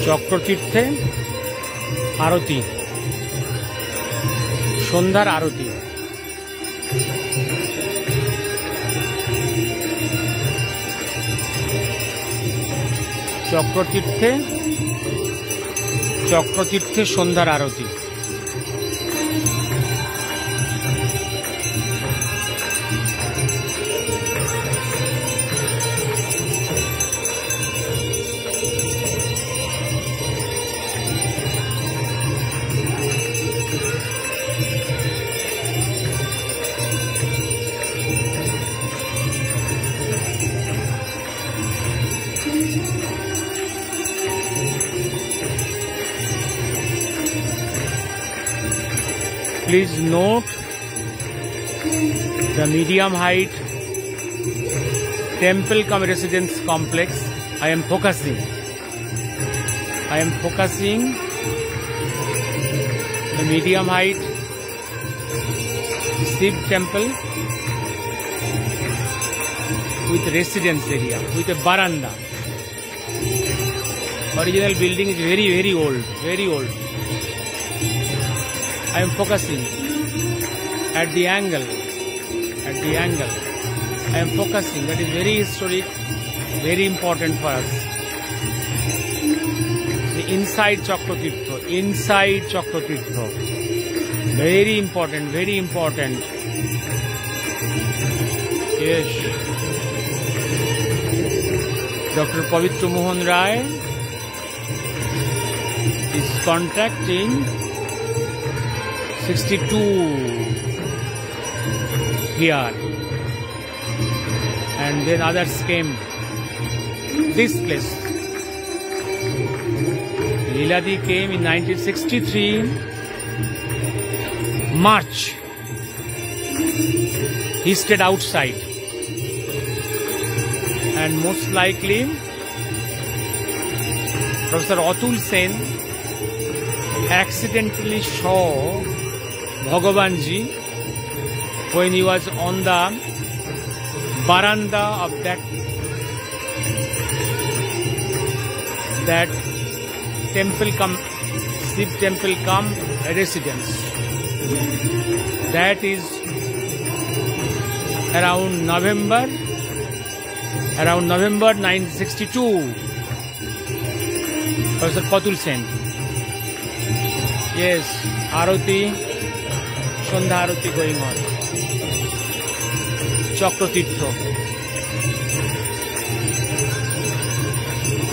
চক্রতীর্থে আরতি, সন্ধ্যার আরতি। চক্রতীর্থে সন্ধ্যার আরতি। Please note the medium height temple cum residence complex. I am focusing the medium height Shiv temple with residence area, with a veranda. Original building is very old, I am focusing at the angle. I am focusing. That is very historic, very important for us. The inside Chakrotirtha. Very important. Yes. Dr. Pavitra Mohan Rai is contracting 62 here, and then others came this place. Leeladi came in 1963 March. He stayed outside, and most likely Professor Atul Sen accidentally saw Bhagavanji when he was on the veranda of that temple Shiv temple cum residence. That is around November 1962. Professor Atul Sen. Yes, Arati, Sandhya Arati going on. Chakrotirtha.